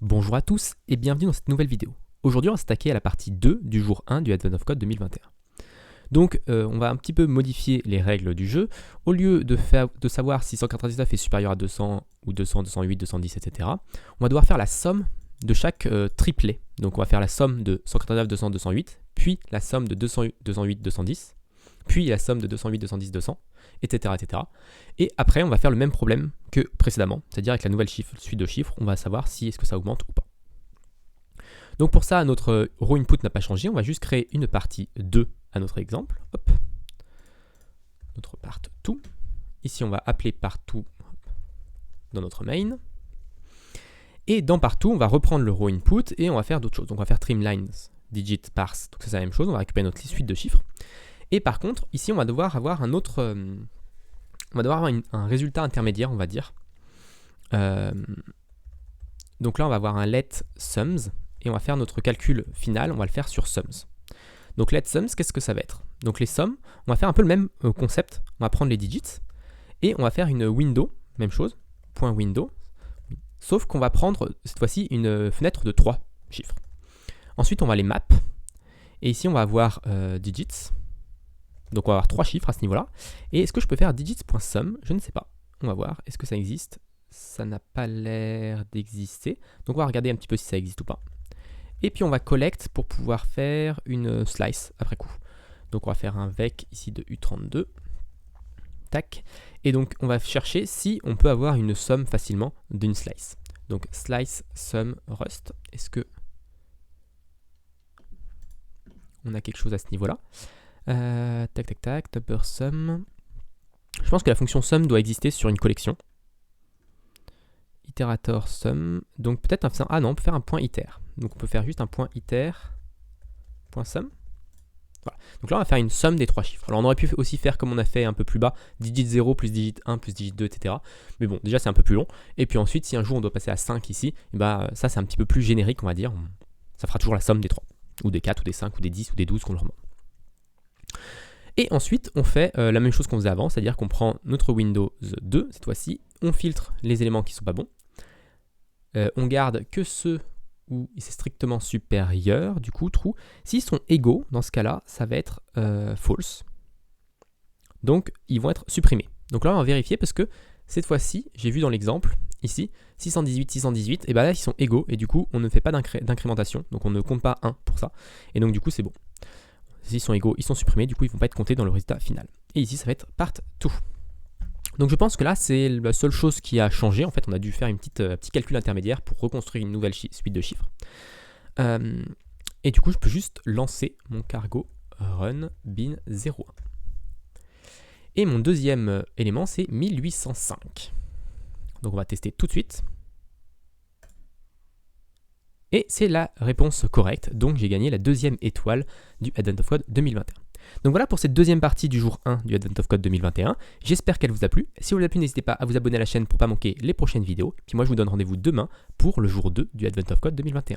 Bonjour à tous et bienvenue dans cette nouvelle vidéo. Aujourd'hui, on va s'attaquer à la partie 2 du jour 1 du Advent of Code 2021. Donc, on va un petit peu modifier les règles du jeu. Au lieu de savoir si 199 est supérieur à 200 ou 200, 208, 210, etc., on va devoir faire la somme de chaque triplet. Donc, on va faire la somme de 199, 200, 208, puis la somme de 208, 210, puis la somme de 208, 210, 200, etc., etc. Et après, on va faire le même problème que précédemment, c'est-à-dire avec la nouvelle suite de chiffres, on va savoir si est-ce que ça augmente ou pas. Donc pour ça, notre row input n'a pas changé, on va juste créer une partie 2 à notre exemple. Hop. Notre part 2. Ici, on va appeler part2 dans notre main. Et dans part2, on va reprendre le row input et on va faire d'autres choses. Donc on va faire trimlines, digit, parse, donc c'est la même chose, on va récupérer notre suite de chiffres. Et par contre, ici, on va devoir avoir un autre... on va devoir avoir un résultat intermédiaire, on va dire. Donc là, on va avoir un let sums, et on va faire notre calcul final, on va le faire sur sums. Donc let sums, qu'est-ce que ça va être? Donc les sommes, on va faire un peu le même concept, on va prendre les digits, et on va faire une window, même chose, point window, sauf qu'on va prendre cette fois-ci une fenêtre de 3 chiffres. Ensuite, on va les map, et ici, on va avoir digits. Donc on va avoir 3 chiffres à ce niveau-là. Et est-ce que je peux faire digits.sum? Je ne sais pas. On va voir. Est-ce que ça existe? Ça n'a pas l'air d'exister. Donc on va regarder un petit peu si ça existe ou pas. Et puis on va collect pour pouvoir faire une slice après coup. Donc on va faire un vec ici de U32. Tac. Et donc on va chercher si on peut avoir une somme facilement d'une slice. Donc slice sum rust. Est-ce que on a quelque chose à ce niveau-là? Tac tac tac, tupper sum. Je pense que la fonction sum doit exister sur une collection. Iterator sum. Donc peut-être un... Ah non, on peut faire un point iter. Donc on peut faire juste un point iter. Point sum. Voilà. Donc là on va faire une somme des 3 chiffres. Alors on aurait pu aussi faire comme on a fait un peu plus bas, digit 0 plus digit 1 plus digit 2, etc. Mais bon, déjà c'est un peu plus long. Et puis ensuite, si un jour on doit passer à 5 ici, et bah, ça c'est un petit peu plus générique, on va dire. Ça fera toujours la somme des 3. Ou des 4, ou des 5, ou des 10, ou des 12 qu'on leur demande. Et ensuite, on fait la même chose qu'on faisait avant, c'est-à-dire qu'on prend notre Windows 2, cette fois-ci, on filtre les éléments qui ne sont pas bons, on garde que ceux où c'est strictement supérieur, du coup, true. S'ils sont égaux, dans ce cas-là, ça va être false. Donc, ils vont être supprimés. Donc là, on va vérifier parce que cette fois-ci, j'ai vu dans l'exemple, ici, 618, 618, et bien là, ils sont égaux, et du coup, on ne fait pas d'incrémentation, donc on ne compte pas 1 pour ça, et donc du coup, c'est bon. S'ils sont égaux, ils sont supprimés, du coup ils ne vont pas être comptés dans le résultat final. Et ici ça va être part 2. Donc je pense que là c'est la seule chose qui a changé. En fait on a dû faire un petit calcul intermédiaire pour reconstruire une nouvelle suite de chiffres. Et du coup je peux juste lancer mon cargo run bin 01. Et mon deuxième élément c'est 1805. Donc on va tester tout de suite. Et c'est la réponse correcte, donc j'ai gagné la deuxième étoile du Advent of Code 2021. Donc voilà pour cette deuxième partie du jour 1 du Advent of Code 2021. J'espère qu'elle vous a plu. Si vous a plu, n'hésitez pas à vous abonner à la chaîne pour ne pas manquer les prochaines vidéos. Puis moi je vous donne rendez-vous demain pour le jour 2 du Advent of Code 2021.